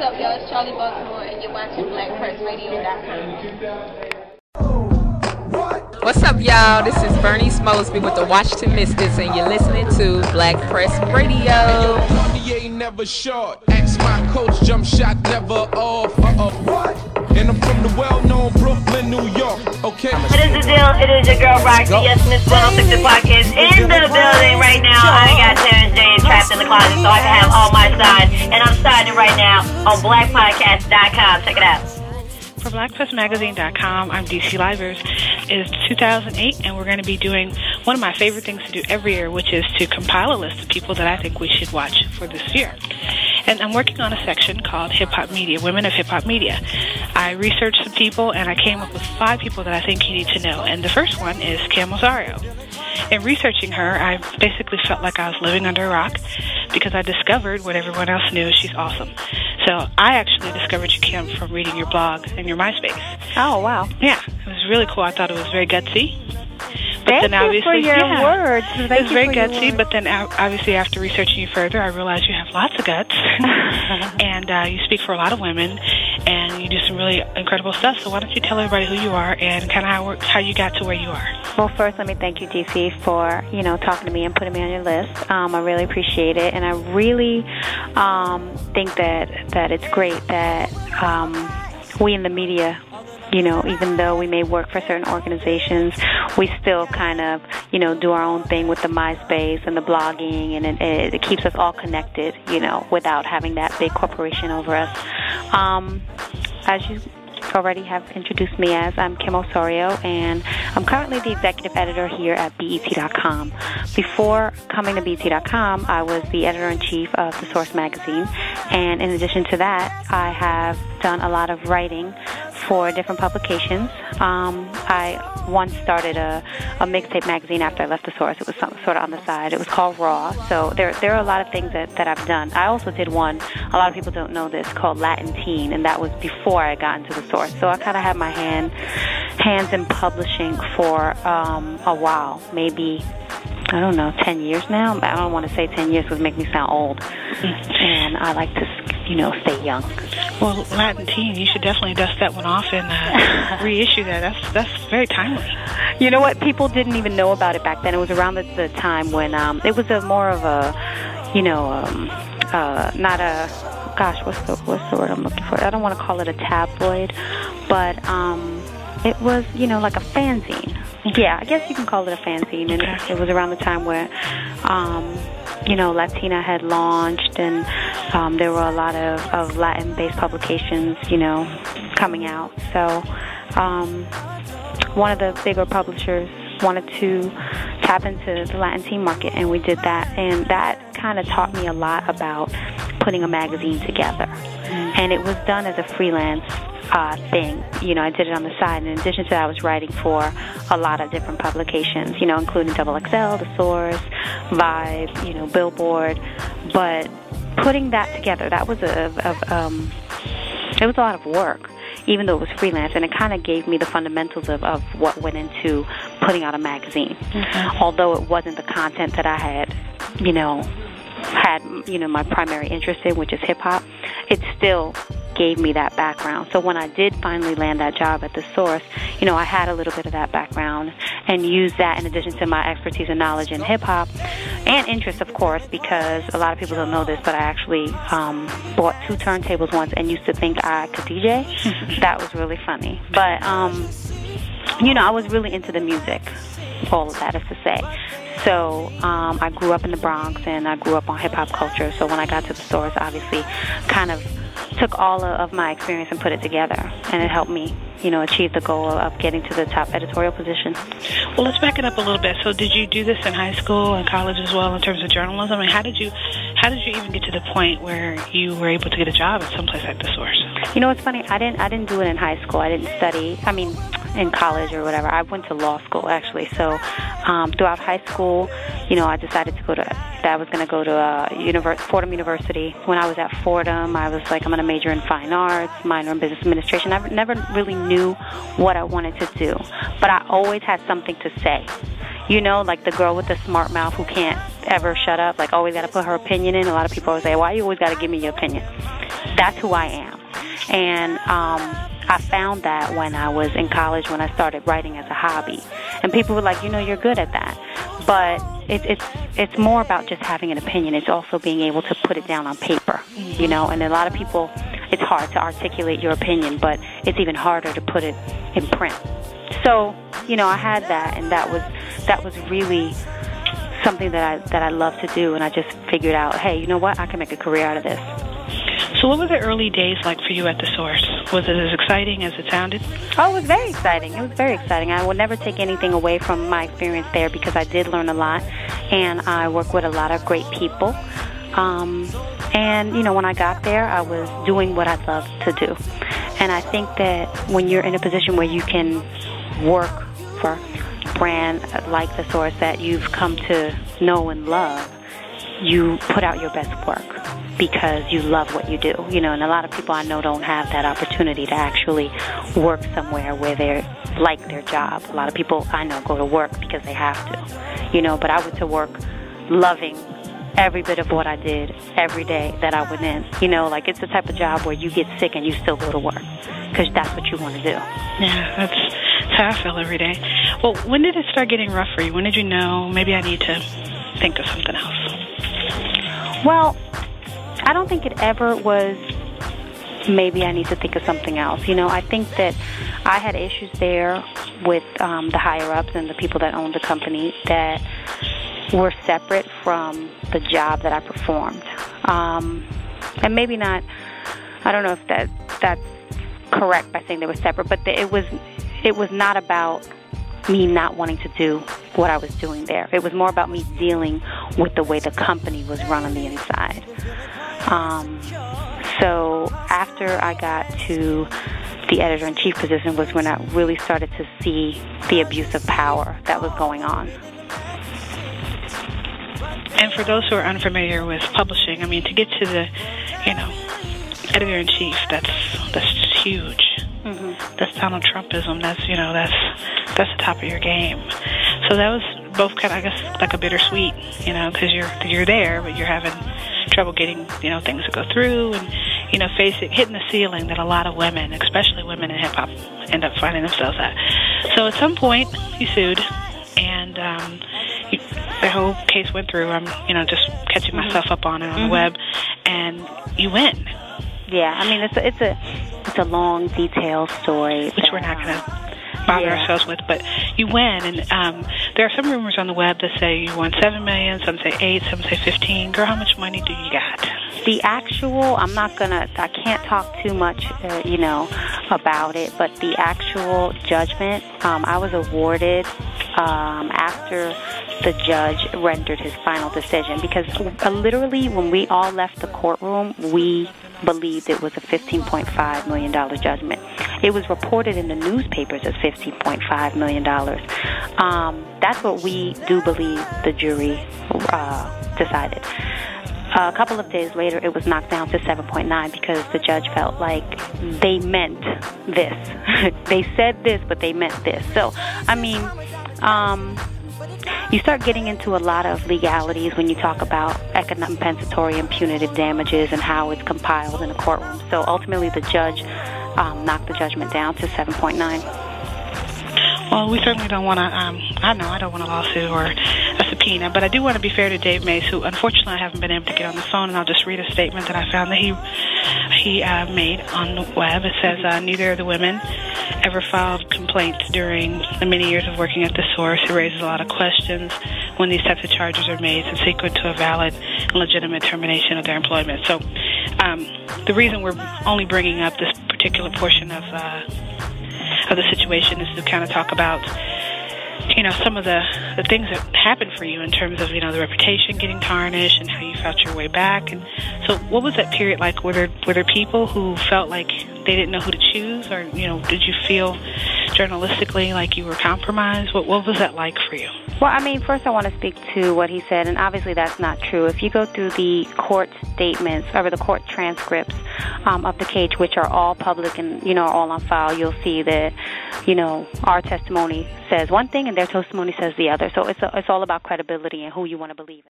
up, y'all? It's Charlie Baltimore, and you're watching blackpressradio.com. What's up, y'all? This is Bernice Mosby with the Watch to Miss This, and you're listening to Black Press Radio. Kanye never short. Ask my coach, jump shot never off. And I'm from the well-known Brooklyn, New York. Okay. What is the deal? It is your girl Roxy. Yes, Miss 106 the Block is in the building right now. I got Terrence J trapped in the closet so I can have all my sides. And I'm starting right now on blackpodcast.com. Check it out. For blackpressmagazine.com, I'm DC Livers. It is 2008, and we're going to be doing one of my favorite things to do every year, which is to compile a list of people that I think we should watch for this year. And I'm working on a section called Hip Hop Media, Women of Hip Hop Media. I researched some people, and I came up with 5 people that I think you need to know. And the first one is Kim Osorio. In researching her, I basically felt like I was living under a rock because I discovered what everyone else knew, she's awesome. So I actually discovered you, Kim, from reading your blog and your MySpace. Oh, wow. Yeah, it was really cool. I thought it was very gutsy. Thank you for your words. It was very gutsy, but then obviously after researching you further, I realized you have lots of guts, and you speak for a lot of women, and you do some really incredible stuff. So why don't you tell everybody who you are and kind of how you got to where you are? Well, first, let me thank you, DC, for talking to me and putting me on your list. I really appreciate it, and I really think that it's great that we in the media, even though we may work for certain organizations, we still kind of, do our own thing with the MySpace and the blogging, and it keeps us all connected, without having that big corporation over us. As you already have introduced me as, I'm Kim Osorio, and I'm currently the executive editor here at BET.com. Before coming to BET.com, I was the editor-in-chief of The Source magazine, and in addition to that, I have done a lot of writing for different publications. I once started a mixtape magazine after I left The Source. It was sort of on the side. It was called Raw. So there are a lot of things that I've done. I also did one, a lot of people don't know this, called Latin Teen, and that was before I got into The Source. So I kind of had my hands in publishing for a while, maybe, I don't know, 10 years now. I don't want to say 10 years because it makes me sound old. And I like to, stay young. Well, Latin Teen, you should definitely dust that one off and reissue that. That's very timely. You know what? People didn't even know about it back then. It was around the time when it was more of a, not a, gosh, what's the word I'm looking for? I don't want to call it a tabloid, but it was, like a fanzine. Yeah, I guess you can call it a fanzine. And it was around the time where, Latina had launched, and there were a lot of Latin-based publications, coming out. So one of the bigger publishers wanted to tap into the Latin teen market, and we did that. And that kind of taught me a lot about putting a magazine together. And it was done as a freelance thing. I did it on the side. And in addition to that, I was writing for a lot of different publications, including XXL, The Source, Vibe, Billboard. But putting that together, that was it was a lot of work, even though it was freelance, and it kind of gave me the fundamentals of what went into putting out a magazine. Although it wasn't the content that I had, my primary interest in, which is hip-hop, it still gave me that background. So when I did finally land that job at The Source, I had a little bit of that background and used that in addition to my expertise and knowledge in hip-hop and interest, of course, because a lot of people don't know this, but I actually bought 2 turntables once and used to think I could DJ. That was really funny. But, I was really into the music, all of that is to say. So I grew up in the Bronx, and I grew up on hip-hop culture. So when I got to The Source, obviously kind of took all of my experience and put it together, and it helped me, achieve the goal of getting to the top editorial position. Well, let's back it up a little bit. So did you do this in high school and college as well in terms of journalism? And how did you even get to the point where you were able to get a job at someplace like The Source? It's funny. I didn't do it in high school. I didn't study. In college or whatever. I went to law school, actually. So throughout high school, I decided that I was going to go to Fordham University. When I was at Fordham, I was like, I'm going to major in fine arts, minor in business administration. I never really knew what I wanted to do, but I always had something to say. Like the girl with the smart mouth who can't ever shut up, like always got to put her opinion in. A lot of people always say, why you always got to give me your opinion? that's who I am. And I found that when I was in college, when I started writing as a hobby. And people were like, you're good at that. But it's more about just having an opinion. It's also being able to put it down on paper, and a lot of people, it's hard to articulate your opinion, but it's even harder to put it in print. So, I had that, and that was really something that I love to do, and I just figured out, hey, you know what, I can make a career out of this. So what were the early days like for you at the Source? Was it as exciting as it sounded? Oh, it was very exciting. It was very exciting. I would never take anything away from my experience there because I did learn a lot, and I work with a lot of great people. And, when I got there, I was doing what I loved to do. And I think that when you're in a position where you can work for a brand like the Source that you've come to know and love, you put out your best work because you love what you do, and a lot of people I know don't have that opportunity to actually work somewhere where they like their job. A lot of people I know go to work because they have to, but I went to work loving every bit of what I did every day that I went in. It's the type of job where you get sick and you still go to work because that's what you want to do. Yeah, that's how I feel every day. Well, when did it start getting rough for you? When did you know maybe I need to think of something else? Well, I don't think it ever was maybe I need to think of something else. I think that I had issues there with the higher-ups and the people that owned the company that were separate from the job that I performed. And maybe not, I don't know if that's correct by saying they were separate, but it was not about me not wanting to do what I was doing there. It was more about me dealing with the way the company was run on the inside. So after I got to the editor-in-chief position was when I really started to see the abuse of power that was going on. And for those who are unfamiliar with publishing, to get to the, editor-in-chief, that's huge. Mm-hmm. That's Donald Trumpism. That's the top of your game. So that was both kind of, I guess, like a bittersweet, because you're there, but you're having trouble getting, things to go through, and hitting the ceiling that a lot of women, especially women in hip hop, end up finding themselves at. So at some point, you sued, and the whole case went through. I'm, just catching myself up on it on the web, and you win. Yeah, it's a long, detailed story, which we're not going to bother ourselves with, but you win, and there are some rumors on the web that say you won $7 million, some say 8, some say 15. Girl, how much money do you got? The actual, I can't talk too much, about it, but the actual judgment, I was awarded after the judge rendered his final decision, because literally when we all left the courtroom, we believed it was a $15.5 million judgment. It was reported in the newspapers as $15.5 million. That's what we do believe the jury decided. A couple of days later, it was knocked down to 7.9 because the judge felt like they meant this. They said this, but they meant this. So, you start getting into a lot of legalities when you talk about economic compensatory and punitive damages and how it's compiled in a courtroom. So ultimately, the judge knocked the judgment down to 7.9. Well, we certainly don't want to, I don't want a lawsuit or a subpoena, but I do want to be fair to Dave Mays, who unfortunately I haven't been able to get on the phone, and I'll just read a statement that I found that he made on the web. It says, neither of the women ever filed complaints during the many years of working at the Source. It raises a lot of questions when these types of charges are made subsequent to a valid and legitimate termination of their employment. So the reason we're only bringing up this particular portion of the situation is to kind of talk about, some of the things that happened for you in terms of, the reputation getting tarnished and how you felt your way back. And so what was that period like? Were there people who felt like they didn't know who to choose, or, did you feel journalistically like you were compromised? What was that like for you? Well, first I want to speak to what he said, and obviously that's not true. If you go through the court statements, or the court transcripts of the case, which are all public and, all on file, you'll see that, our testimony says one thing and their testimony says the other. So it's all about credibility and who you want to believe in.